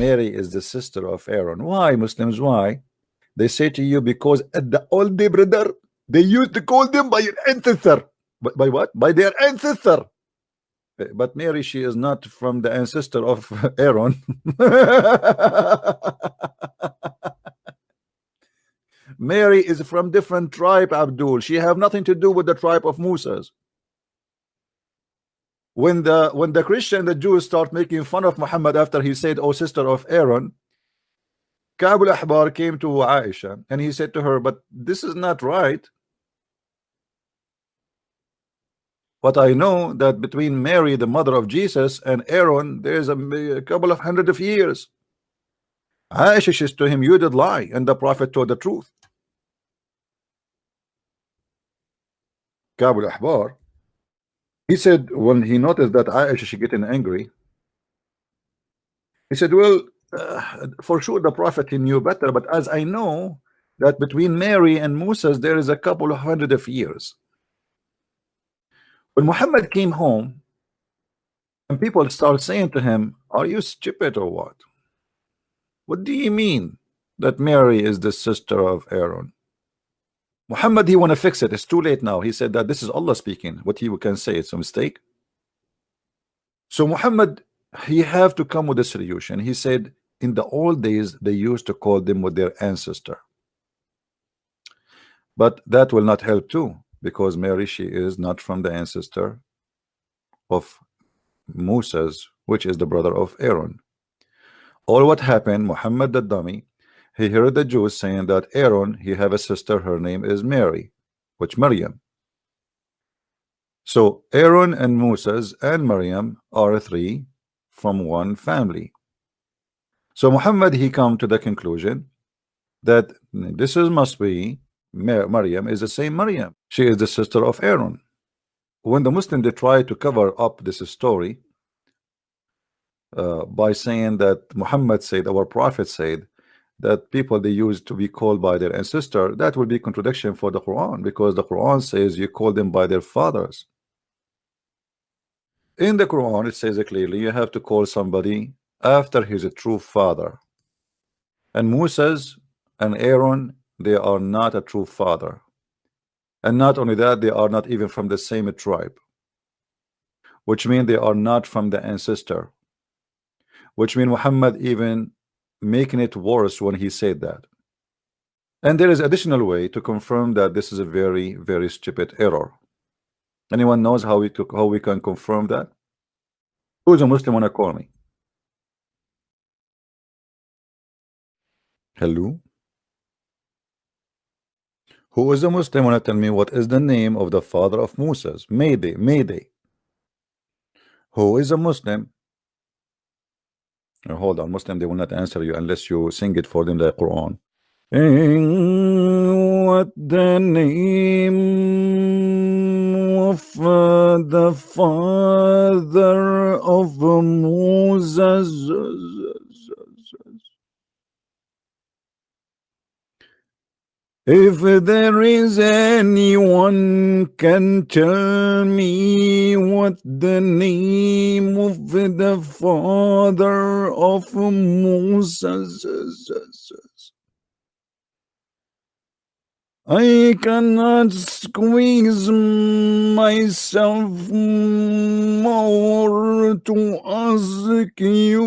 Mary is the sister of Aaron. Why, Muslims? Why? They say to you because at the old day, brother, they used to call them by your ancestor. By what? By their ancestor. But Mary, she is not from the ancestor of Aaron. Mary is from different tribe, Abdul. She have nothing to do with the tribe of Moses. When the Christian, the Jews start making fun of Muhammad after he said, "Oh, sister of Aaron," Ka'b al-Ahbar came to Aisha and he said to her, "But this is not right. But I know that between Mary, the mother of Jesus, and Aaron, there's a couple of hundred of years." Aisha says to him, "You did lie, and the Prophet told the truth." Ka'b al-Ahbar, he said, when he noticed that Aisha she getting angry, he said, "Well, for sure the Prophet he knew better, but as I know that between Mary and Moses there is a couple of hundred of years." When Muhammad came home and people start saying to him, "Are you stupid or what? What do you mean that Mary is the sister of Aaron?" Muhammad, he want to fix it. It's too late now. He said that this is Allah speaking. What he can say, it's a mistake. So Muhammad, he have to come with a solution. He said, in the old days, they used to call them with their ancestor. But that will not help too, because Mary, she is not from the ancestor of Moses, which is the brother of Aaron. All what happened, Muhammad the dummy, he heard the Jews saying that Aaron, he have a sister, her name is Mary, which Maryam. So Aaron and Moses and Maryam are three from one family. So Muhammad, he come to the conclusion that this is must be Maryam is the same Maryam. She is the sister of Aaron. When the Muslim they try to cover up this story by saying that Muhammad said, our prophet said, that people they used to be called by their ancestor, that will be contradiction for the Quran, because the Quran says you call them by their fathers. In the Quran it says clearly you have to call somebody after his true father, and Moses and Aaron, they are not a true father, and not only that, they are not even from the same tribe, which means they are not from the ancestor, which means Muhammad even making it worse when he said that. And there is additional way to confirm that this is a very, very stupid error. Anyone knows how we can confirm that? Who's a Muslim wanna call me? Hello? Who is a Muslim wanna tell me what is the name of the father of Moses? Mayday, Mayday. Who is a Muslim? Hold on, Muslim, they will not answer you unless you sing it for them, the Quran. What the name of the father of Moses? If there is anyone can tell me what the name of the father of Moses is, I cannot squeeze myself more to ask you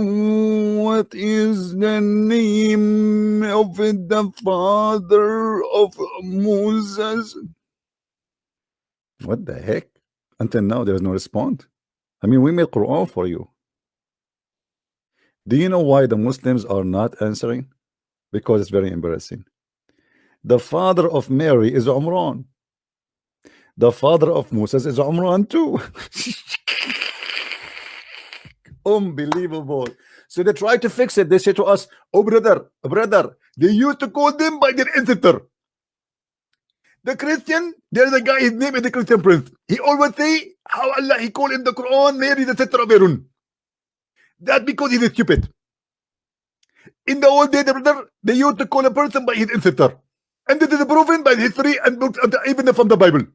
what is the name of the father of Moses. What the heck? Until now there's no response. I mean, we made Quran for you. Do you know why the Muslims are not answering? Because it's very embarrassing. The father of Mary is Umran. The father of Moses is Umran too. Unbelievable. So they try to fix it. They say to us, "Oh brother, they used to call them by their ancestor." The Christian, there's a guy, his name is the Christian Prince. He always say how Allah he called in the Quran Mary the sister of Aaron. That because he's stupid. In the old days, brother, they used to call a person by his ancestor. And this is proven by history and books, even from the Bible.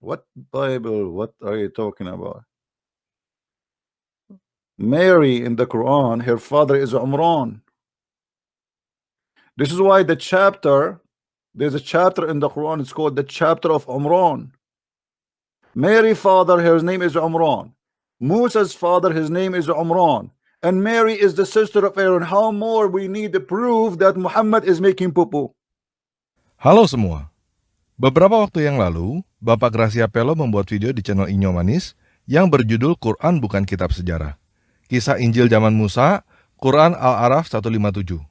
What Bible? What are you talking about? Mary in the Quran, her father is Umran. This is why there's a chapter in the Quran, it's called the chapter of Umran. Mary father, his name is Umran. Musa's father, his name is Umran. And Mary is the sister of Aaron. How more we need to prove that Muhammad is making pupu? Halo semua. Beberapa waktu yang lalu, Bapak Gracia Pelo membuat video di channel Inyo Manis yang berjudul Quran Bukan Kitab Sejarah. Kisah Injil zaman Musa, Quran Al-Araf 157.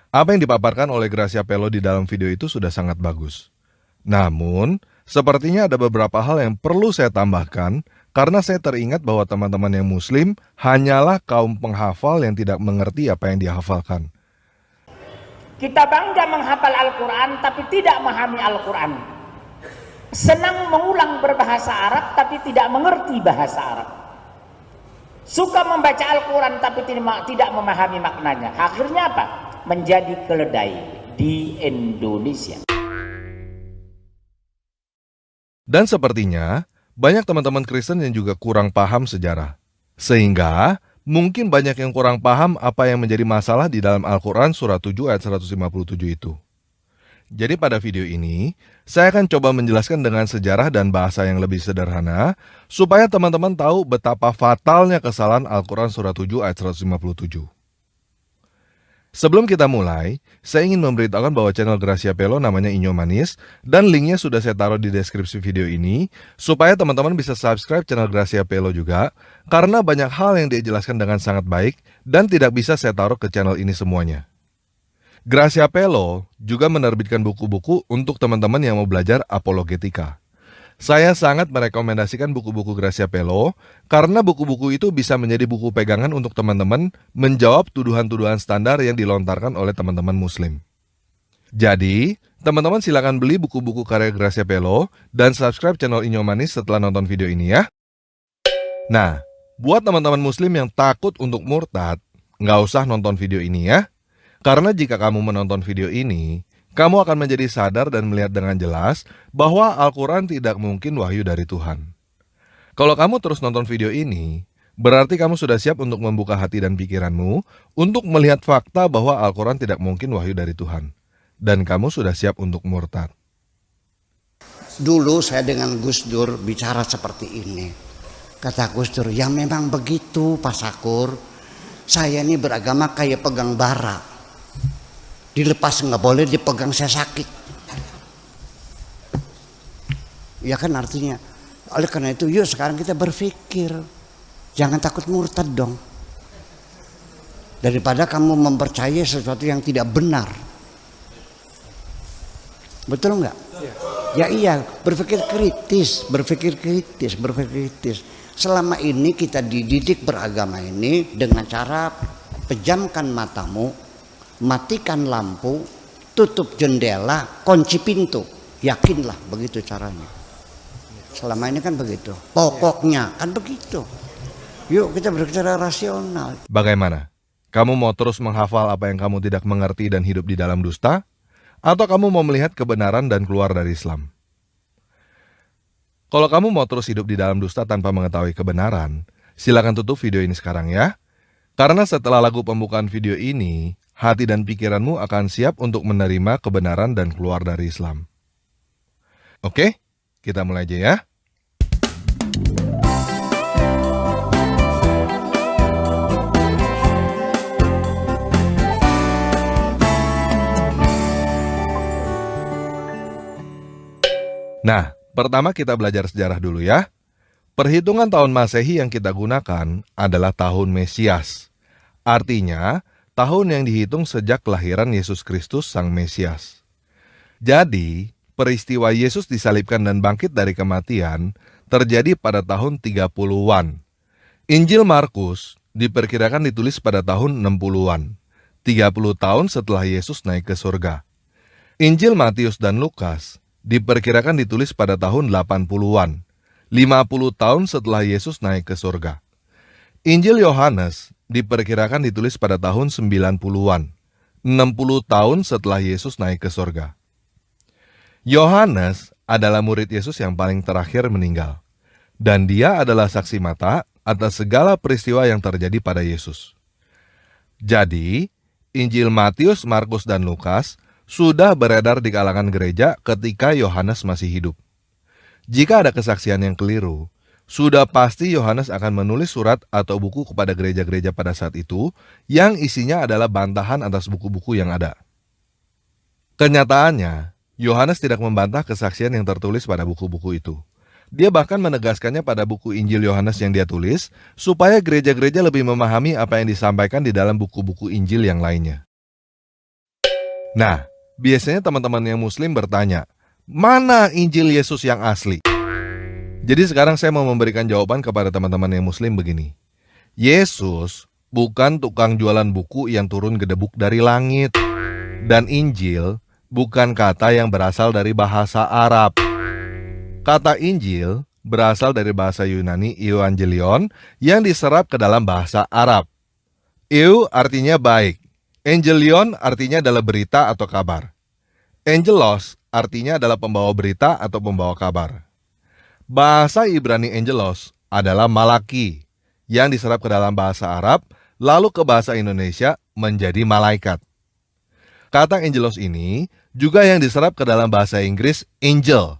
Apa yang dipaparkan oleh Gracia Pelo di dalam video itu sudah sangat bagus. Namun, sepertinya ada beberapa hal yang perlu saya tambahkan karena saya teringat bahwa teman-teman yang muslim hanyalah kaum penghafal yang tidak mengerti apa yang dihafalkan. Kita bangga menghafal Al-Quran tapi tidak memahami Al-Quran. Senang mengulang berbahasa Arab tapi tidak mengerti bahasa Arab. Suka membaca Al-Quran tapi tidak memahami maknanya. Akhirnya apa? Menjadi keledai di Indonesia. Dan sepertinya banyak teman-teman Kristen yang juga kurang paham sejarah. Sehingga mungkin banyak yang kurang paham apa yang menjadi masalah di dalam Al-Quran surah 7 ayat 157 itu. Jadi pada video ini, saya akan coba menjelaskan dengan sejarah dan bahasa yang lebih sederhana, supaya teman-teman tahu betapa fatalnya kesalahan Al-Quran surah 7 ayat 157. Sebelum kita mulai, saya ingin memberitahukan bahwa channel Gracia Pelo namanya Inyo Manis, dan linknya sudah saya taruh di deskripsi video ini, supaya teman-teman bisa subscribe channel Gracia Pelo juga, karena banyak hal yang dia jelaskan dengan sangat baik, dan tidak bisa saya taruh ke channel ini semuanya. Gracia Pelo juga menerbitkan buku-buku untuk teman-teman yang mau belajar apologetika. Saya sangat merekomendasikan buku-buku Gracia Pelo karena buku-buku itu bisa menjadi buku pegangan untuk teman-teman menjawab tuduhan-tuduhan standar yang dilontarkan oleh teman-teman muslim. Jadi, teman-teman silakan beli buku-buku karya Gracia Pelo dan subscribe channel Inyo Manis setelah nonton video ini ya. Nah, buat teman-teman muslim yang takut untuk murtad, nggak usah nonton video ini ya. Karena jika kamu menonton video ini, kamu akan menjadi sadar dan melihat dengan jelas bahwa Al-Quran tidak mungkin wahyu dari Tuhan. Kalau kamu terus nonton video ini, berarti kamu sudah siap untuk membuka hati dan pikiranmu untuk melihat fakta bahwa Al-Quran tidak mungkin wahyu dari Tuhan. Dan kamu sudah siap untuk murtad. Dulu saya dengan Gus Dur bicara seperti ini. Kata Gus Dur, ya memang begitu Pak Sakur. Saya ini beragama kayak pegang bara. Dilepas nggak boleh, dipegang saya sakit. Ya kan artinya. Oleh karena itu yuk sekarang kita berpikir. Jangan takut murtad dong. Daripada kamu mempercayai sesuatu yang tidak benar. Betul nggak? Ya iya, berpikir kritis, berpikir kritis, berpikir kritis. Selama ini kita dididik beragama ini dengan cara pejamkan matamu, matikan lampu, tutup jendela, kunci pintu. Yakinlah begitu caranya. Selama ini kan begitu. Pokoknya kan begitu. Yuk kita berbicara rasional. Bagaimana? Kamu mau terus menghafal apa yang kamu tidak mengerti dan hidup di dalam dusta? Atau kamu mau melihat kebenaran dan keluar dari Islam? Kalau kamu mau terus hidup di dalam dusta tanpa mengetahui kebenaran, silakan tutup video ini sekarang ya. Karena setelah lagu pembukaan video ini, hati dan pikiranmu akan siap untuk menerima kebenaran dan keluar dari Islam. Oke, kita mulai aja ya. Nah, pertama kita belajar sejarah dulu ya. Perhitungan tahun Masehi yang kita gunakan adalah tahun Mesias. Artinya, tahun yang dihitung sejak kelahiran Yesus Kristus Sang Mesias. Jadi, peristiwa Yesus disalibkan dan bangkit dari kematian terjadi pada tahun 30-an. Injil Markus diperkirakan ditulis pada tahun 60-an, 30 tahun setelah Yesus naik ke surga. Injil Matius dan Lukas diperkirakan ditulis pada tahun 80-an, 50 tahun setelah Yesus naik ke surga. Injil Yohanes diperkirakan ditulis pada tahun 90-an, 60 tahun setelah Yesus naik ke surga. Yohanes adalah murid Yesus yang paling terakhir meninggal. Dan dia adalah saksi mata atas segala peristiwa yang terjadi pada Yesus. Jadi, Injil Matius, Markus, dan Lukas sudah beredar di kalangan gereja ketika Yohanes masih hidup. Jika ada kesaksian yang keliru, sudah pasti Yohanes akan menulis surat atau buku kepada gereja-gereja pada saat itu yang isinya adalah bantahan atas buku-buku yang ada. Kenyataannya, Yohanes tidak membantah kesaksian yang tertulis pada buku-buku itu. Dia bahkan menegaskannya pada buku Injil Yohanes yang dia tulis, supaya gereja-gereja lebih memahami apa yang disampaikan di dalam buku-buku Injil yang lainnya. Nah, biasanya teman-teman yang Muslim bertanya, mana Injil Yesus yang asli? Jadi sekarang saya mau memberikan jawaban kepada teman-teman yang Muslim begini. Yesus bukan tukang jualan buku yang turun gedebuk dari langit. Dan Injil bukan kata yang berasal dari bahasa Arab. Kata Injil berasal dari bahasa Yunani Evangelion yang diserap ke dalam bahasa Arab. Eu artinya baik. Angelion artinya adalah berita atau kabar. Angelos artinya adalah pembawa berita atau pembawa kabar. Bahasa Ibrani Angelos adalah Malaki yang diserap ke dalam bahasa Arab lalu ke bahasa Indonesia menjadi malaikat. Kata angelos ini juga yang diserap ke dalam bahasa Inggris angel.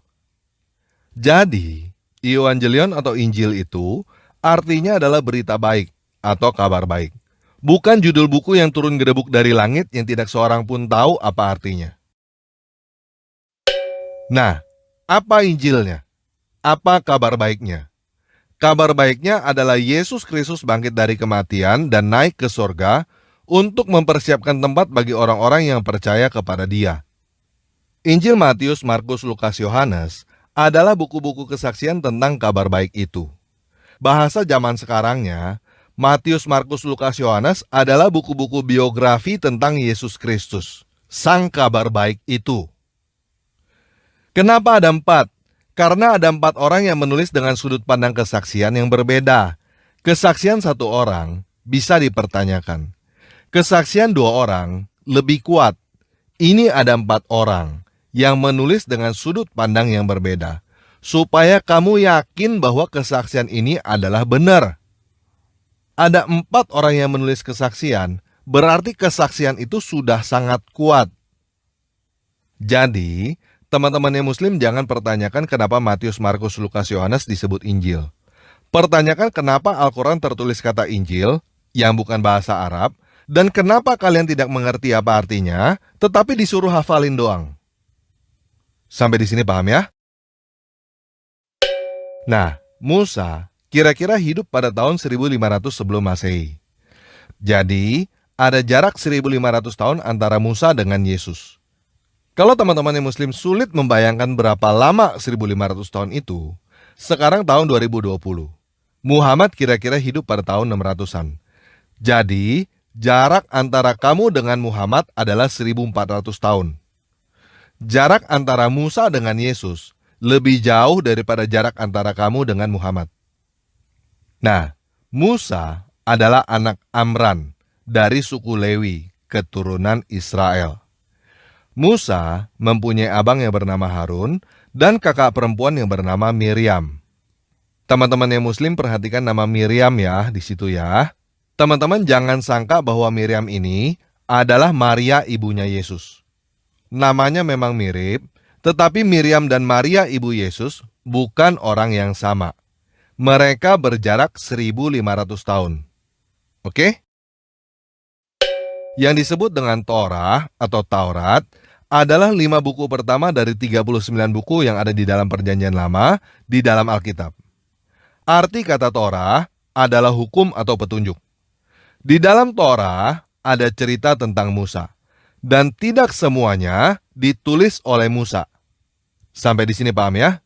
Jadi, Evangelion atau Injil itu artinya adalah berita baik atau kabar baik. Bukan judul buku yang turun gedebuk dari langit yang tidak seorang pun tahu apa artinya. Nah, apa Injilnya? Apa kabar baiknya? Kabar baiknya adalah Yesus Kristus bangkit dari kematian dan naik ke sorga untuk mempersiapkan tempat bagi orang-orang yang percaya kepada Dia. Injil Matius, Markus, Lukas, Yohanes adalah buku-buku kesaksian tentang kabar baik itu. Bahasa zaman sekarangnya, Matius, Markus, Lukas, Yohanes adalah buku-buku biografi tentang Yesus Kristus, sang kabar baik itu. Kenapa ada 4? Karena ada 4 orang yang menulis dengan sudut pandang kesaksian yang berbeda. Kesaksian satu orang bisa dipertanyakan. Kesaksian 2 orang lebih kuat. Ini ada 4 orang yang menulis dengan sudut pandang yang berbeda, supaya kamu yakin bahwa kesaksian ini adalah benar. Ada 4 orang yang menulis kesaksian, berarti kesaksian itu sudah sangat kuat. Jadi, teman-teman yang Muslim jangan pertanyakan kenapa Matius, Markus, Lukas, Yohanes disebut Injil. Pertanyakan kenapa Al-Quran tertulis kata Injil, yang bukan bahasa Arab, dan kenapa kalian tidak mengerti apa artinya, tetapi disuruh hafalin doang. Sampai di sini paham ya? Nah, Musa kira-kira hidup pada tahun 1500 sebelum Masehi. Jadi, ada jarak 1500 tahun antara Musa dengan Yesus. Kalau teman-teman yang Muslim sulit membayangkan berapa lama 1500 tahun itu, sekarang tahun 2020. Muhammad kira-kira hidup pada tahun 600-an. Jadi, jarak antara kamu dengan Muhammad adalah 1400 tahun. Jarak antara Musa dengan Yesus lebih jauh daripada jarak antara kamu dengan Muhammad. Nah, Musa adalah anak Amran dari suku Lewi, keturunan Israel. Musa mempunyai abang yang bernama Harun dan kakak perempuan yang bernama Miriam. Teman-teman yang Muslim perhatikan nama Miriam ya di situ ya. Teman-teman jangan sangka bahwa Miriam ini adalah Maria ibunya Yesus. Namanya memang mirip, tetapi Miriam dan Maria ibu Yesus bukan orang yang sama. Mereka berjarak 1500 tahun. Oke? Yang disebut dengan Torah atau Taurat adalah 5 buku pertama dari 39 buku yang ada di dalam Perjanjian Lama di dalam Alkitab. Arti kata Torah adalah hukum atau petunjuk. Di dalam Torah ada cerita tentang Musa, dan tidak semuanya ditulis oleh Musa. Sampai di sini paham ya?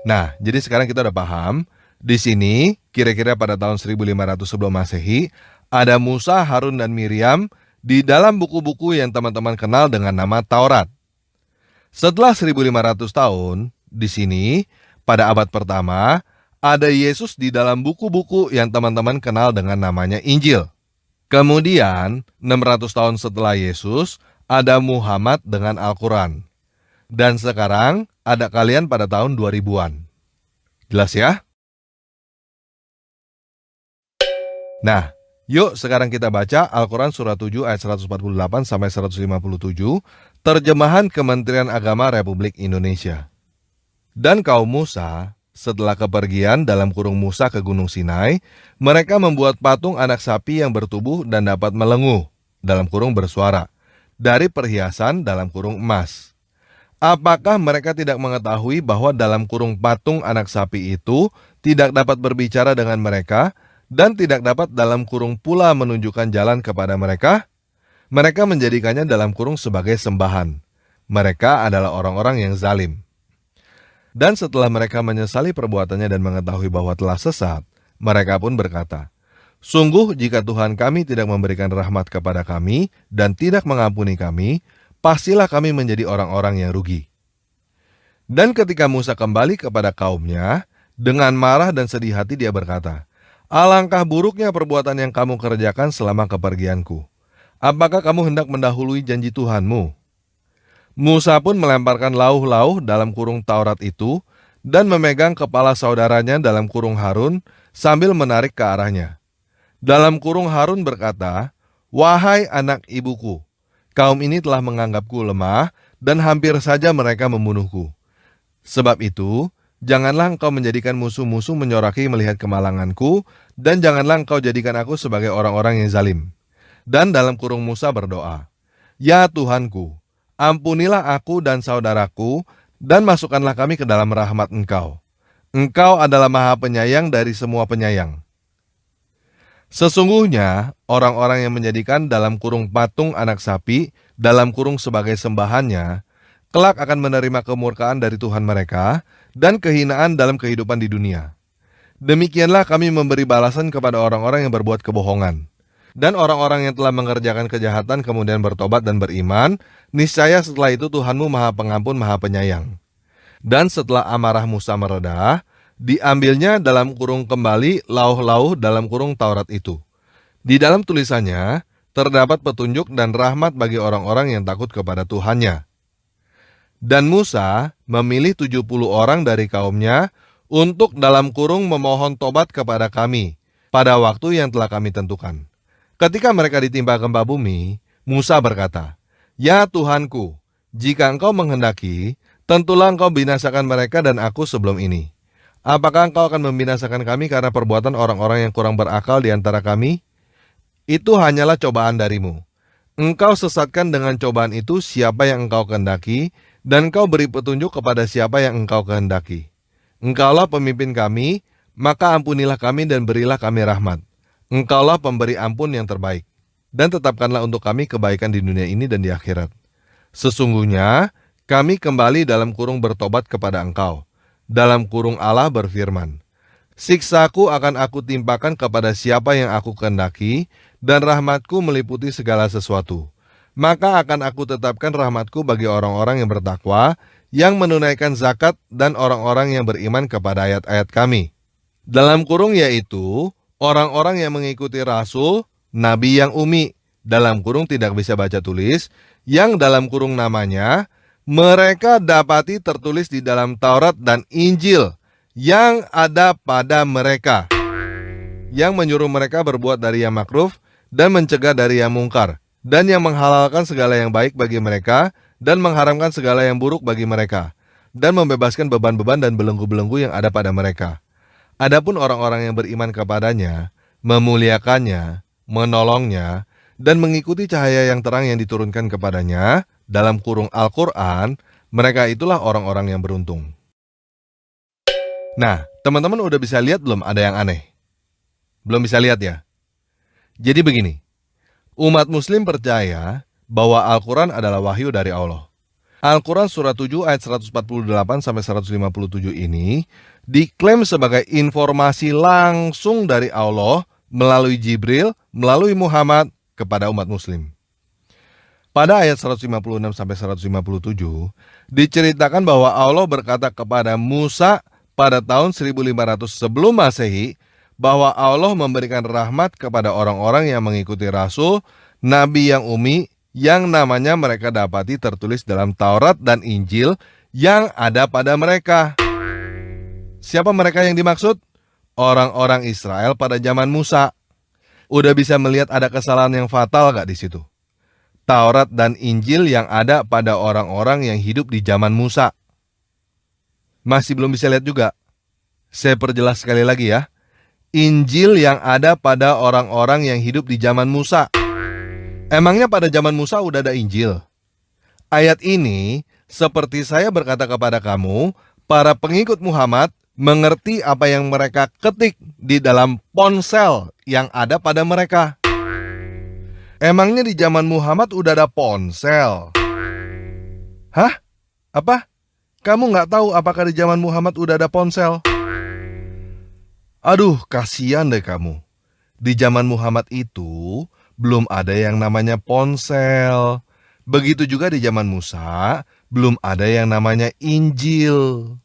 Nah, jadi sekarang kita udah paham. Di sini, kira-kira pada tahun 1500 sebelum Masehi, ada Musa, Harun, dan Miriam di dalam buku-buku yang teman-teman kenal dengan nama Taurat. Setelah 1500 tahun, di sini, pada abad pertama, ada Yesus di dalam buku-buku yang teman-teman kenal dengan namanya Injil. Kemudian, 600 tahun setelah Yesus, ada Muhammad dengan Al-Quran. Dan sekarang, ada kalian pada tahun 2000-an. Jelas ya? Nah, yuk sekarang kita baca Al-Quran Surah 7 ayat 148 sampai 157, terjemahan Kementerian Agama Republik Indonesia. Dan kaum Musa, setelah kepergian dalam kurung Musa ke Gunung Sinai, mereka membuat patung anak sapi yang bertubuh dan dapat melenguh, dalam kurung bersuara, dari perhiasan dalam kurung emas. Apakah mereka tidak mengetahui bahwa dalam kurung patung anak sapi itu tidak dapat berbicara dengan mereka dan tidak dapat dalam kurung pula menunjukkan jalan kepada mereka? Mereka menjadikannya dalam kurung sebagai sembahan. Mereka adalah orang-orang yang zalim. Dan setelah mereka menyesali perbuatannya dan mengetahui bahwa telah sesat, mereka pun berkata, "Sungguh jika Tuhan kami tidak memberikan rahmat kepada kami dan tidak mengampuni kami, pastilah kami menjadi orang-orang yang rugi." Dan ketika Musa kembali kepada kaumnya, dengan marah dan sedih hati dia berkata, "Alangkah buruknya perbuatan yang kamu kerjakan selama kepergianku. Apakah kamu hendak mendahului janji Tuhanmu?" Musa pun melemparkan lauh-lauh dalam kurung Taurat itu dan memegang kepala saudaranya dalam kurung Harun sambil menarik ke arahnya. Dalam kurung Harun berkata, "Wahai anak ibuku, kaum ini telah menganggapku lemah dan hampir saja mereka membunuhku. Sebab itu, janganlah engkau menjadikan musuh-musuh menyoraki melihat kemalanganku, dan janganlah engkau jadikan aku sebagai orang-orang yang zalim." Dan dalam kurung Musa berdoa, "Ya Tuhanku, ampunilah aku dan saudaraku, dan masukkanlah kami ke dalam rahmat Engkau. Engkau adalah Maha Penyayang dari semua penyayang." Sesungguhnya, orang-orang yang menjadikan dalam kurung patung anak sapi, dalam kurung sebagai sembahannya, kelak akan menerima kemurkaan dari Tuhan mereka dan kehinaan dalam kehidupan di dunia. Demikianlah kami memberi balasan kepada orang-orang yang berbuat kebohongan. Dan orang-orang yang telah mengerjakan kejahatan kemudian bertobat dan beriman, niscaya setelah itu Tuhanmu Maha Pengampun, Maha Penyayang. Dan setelah amarah Musa mereda, diambilnya dalam kurung kembali lauh-lauh dalam kurung Taurat itu. Di dalam tulisannya, terdapat petunjuk dan rahmat bagi orang-orang yang takut kepada Tuhannya. Dan Musa memilih 70 orang dari kaumnya untuk dalam kurung memohon tobat kepada kami pada waktu yang telah kami tentukan. Ketika mereka ditimpa gempa bumi, Musa berkata, "Ya Tuhanku, jika engkau menghendaki, tentulah engkau binasakan mereka dan aku sebelum ini. Apakah engkau akan membinasakan kami karena perbuatan orang-orang yang kurang berakal di antara kami? Itu hanyalah cobaan darimu. Engkau sesatkan dengan cobaan itu siapa yang engkau kehendaki, dan engkau beri petunjuk kepada siapa yang engkau kehendaki. Engkaulah pemimpin kami, maka ampunilah kami dan berilah kami rahmat. Engkaulah pemberi ampun yang terbaik, dan tetapkanlah untuk kami kebaikan di dunia ini dan di akhirat. Sesungguhnya, kami kembali dalam kurung bertobat kepada engkau." Dalam kurung Allah berfirman, "Siksaku akan aku timpakan kepada siapa yang aku kehendaki, dan rahmatku meliputi segala sesuatu. Maka akan aku tetapkan rahmatku bagi orang-orang yang bertakwa, yang menunaikan zakat, dan orang-orang yang beriman kepada ayat-ayat kami." Dalam kurung yaitu orang-orang yang mengikuti Rasul, Nabi yang umi, dalam kurung tidak bisa baca tulis, yang dalam kurung namanya, mereka dapati tertulis di dalam Taurat dan Injil yang ada pada mereka, yang menyuruh mereka berbuat dari yang makruf dan mencegah dari yang mungkar, dan yang menghalalkan segala yang baik bagi mereka dan mengharamkan segala yang buruk bagi mereka, dan membebaskan beban-beban dan belenggu-belenggu yang ada pada mereka. Adapun orang-orang yang beriman kepadanya, memuliakannya, menolongnya, dan mengikuti cahaya yang terang yang diturunkan kepadanya, dalam kurung Al-Quran, mereka itulah orang-orang yang beruntung. Nah, teman-teman udah bisa lihat belum ada yang aneh? Belum bisa lihat ya? Jadi begini, umat muslim percaya bahwa Al-Quran adalah wahyu dari Allah. Al-Quran surah 7 ayat 148-157 ini diklaim sebagai informasi langsung dari Allah melalui Jibril, melalui Muhammad kepada umat muslim. Pada ayat 156-157 diceritakan bahwa Allah berkata kepada Musa pada tahun 1500 sebelum Masehi bahwa Allah memberikan rahmat kepada orang-orang yang mengikuti Rasul, Nabi yang umi, yang namanya mereka dapati tertulis dalam Taurat dan Injil yang ada pada mereka. Siapa mereka yang dimaksud? Orang-orang Israel pada zaman Musa. Udah bisa melihat ada kesalahan yang fatal gak di situ? Taurat dan Injil yang ada pada orang-orang yang hidup di zaman Musa. Masih belum bisa lihat juga? Saya perjelas sekali lagi ya. Injil yang ada pada orang-orang yang hidup di zaman Musa. Emangnya pada zaman Musa udah ada Injil? Ayat ini, seperti saya berkata kepada kamu, para pengikut Muhammad mengerti apa yang mereka ketik di dalam ponsel yang ada pada mereka. Emangnya di zaman Muhammad udah ada ponsel? Hah? Apa? Kamu nggak tahu apakah di zaman Muhammad udah ada ponsel? Aduh, kasihan deh kamu. Di zaman Muhammad itu belum ada yang namanya ponsel. Begitu juga di zaman Musa, belum ada yang namanya Injil.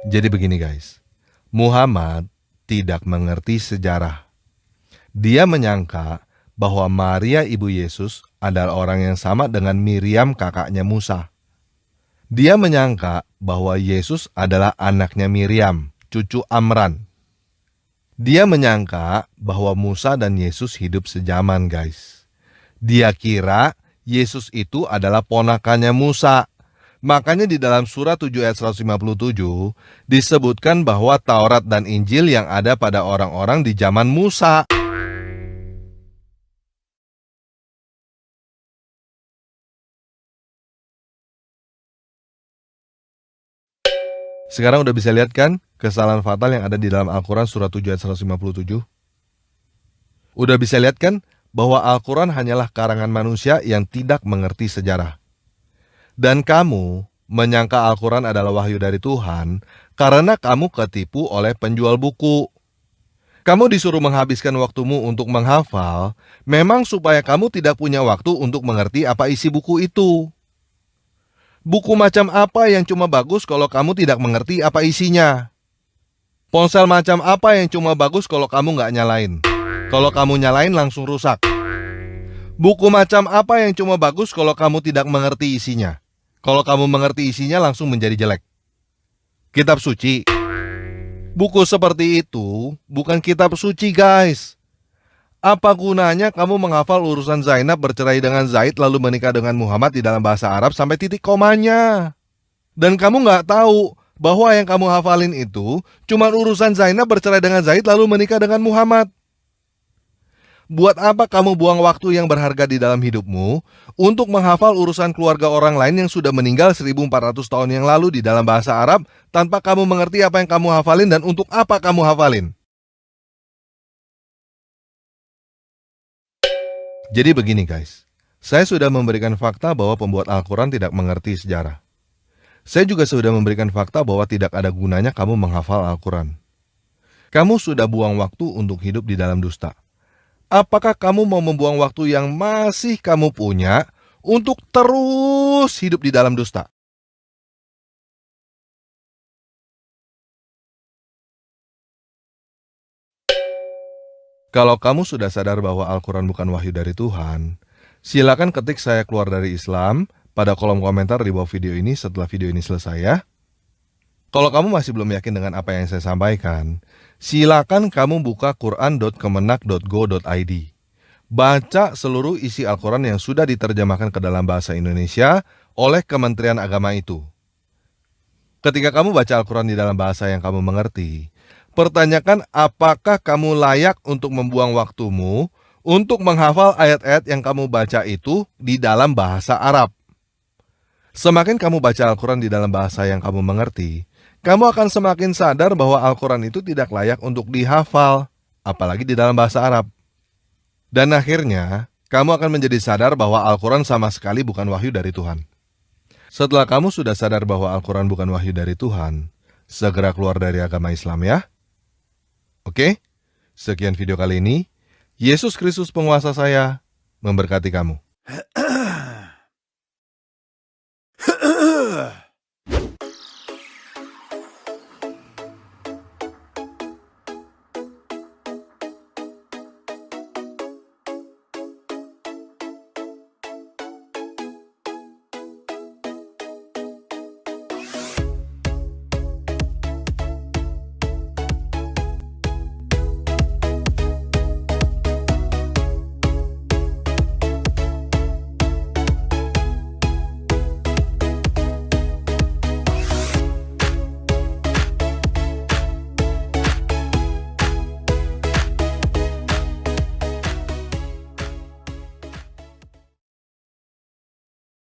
Jadi begini guys, Muhammad tidak mengerti sejarah. Dia menyangka bahwa Maria ibu Yesus adalah orang yang sama dengan Miriam kakaknya Musa. Dia menyangka bahwa Yesus adalah anaknya Miriam, cucu Amran. Dia menyangka bahwa Musa dan Yesus hidup sejaman guys. Dia kira Yesus itu adalah ponakannya Musa. Makanya di dalam surat 7 ayat 157 disebutkan bahwa Taurat dan Injil yang ada pada orang-orang di zaman Musa. Sekarang udah bisa lihat kan kesalahan fatal yang ada di dalam Al-Quran surat 7 ayat 157? Udah bisa lihat kan bahwa Al-Quran hanyalah karangan manusia yang tidak mengerti sejarah. Dan kamu menyangka Al-Quran adalah wahyu dari Tuhan karena kamu ketipu oleh penjual buku. Kamu disuruh menghabiskan waktumu untuk menghafal, memang supaya kamu tidak punya waktu untuk mengerti apa isi buku itu. Buku macam apa yang cuma bagus kalau kamu tidak mengerti apa isinya? Ponsel macam apa yang cuma bagus kalau kamu nggak nyalain? Kalau kamu nyalain langsung rusak. Buku macam apa yang cuma bagus kalau kamu tidak mengerti isinya? Kalau kamu mengerti isinya langsung menjadi jelek. Kitab suci. Buku seperti itu bukan kitab suci guys. Apa gunanya kamu menghafal urusan Zainab bercerai dengan Zaid lalu menikah dengan Muhammad di dalam bahasa Arab sampai titik komanya? Dan kamu nggak tahu bahwa yang kamu hafalin itu cuma urusan Zainab bercerai dengan Zaid lalu menikah dengan Muhammad. Buat apa kamu buang waktu yang berharga di dalam hidupmu untuk menghafal urusan keluarga orang lain yang sudah meninggal 1400 tahun yang lalu di dalam bahasa Arab tanpa kamu mengerti apa yang kamu hafalin dan untuk apa kamu hafalin? Jadi begini guys, saya sudah memberikan fakta bahwa pembuat Al-Quran tidak mengerti sejarah. Saya juga sudah memberikan fakta bahwa tidak ada gunanya kamu menghafal Al-Quran. Kamu sudah buang waktu untuk hidup di dalam dusta. Apakah kamu mau membuang waktu yang masih kamu punya untuk terus hidup di dalam dusta? Kalau kamu sudah sadar bahwa Al-Quran bukan wahyu dari Tuhan, silakan ketik saya keluar dari Islam pada kolom komentar di bawah video ini setelah video ini selesai ya. Kalau kamu masih belum yakin dengan apa yang saya sampaikan, silakan kamu buka quran.kemenak.go.id. Baca seluruh isi Al-Quran yang sudah diterjemahkan ke dalam bahasa Indonesia oleh Kementerian Agama itu. Ketika kamu baca Al-Quran di dalam bahasa yang kamu mengerti, pertanyakan apakah kamu layak untuk membuang waktumu untuk menghafal ayat-ayat yang kamu baca itu di dalam bahasa Arab. Semakin kamu baca Al-Quran di dalam bahasa yang kamu mengerti, kamu akan semakin sadar bahwa Al-Quran itu tidak layak untuk dihafal, apalagi di dalam bahasa Arab. Dan akhirnya, kamu akan menjadi sadar bahwa Al-Quran sama sekali bukan wahyu dari Tuhan. Setelah kamu sudah sadar bahwa Al-Quran bukan wahyu dari Tuhan, segera keluar dari agama Islam ya. Oke, sekian video kali ini. Yesus Kristus penguasa saya, memberkati kamu.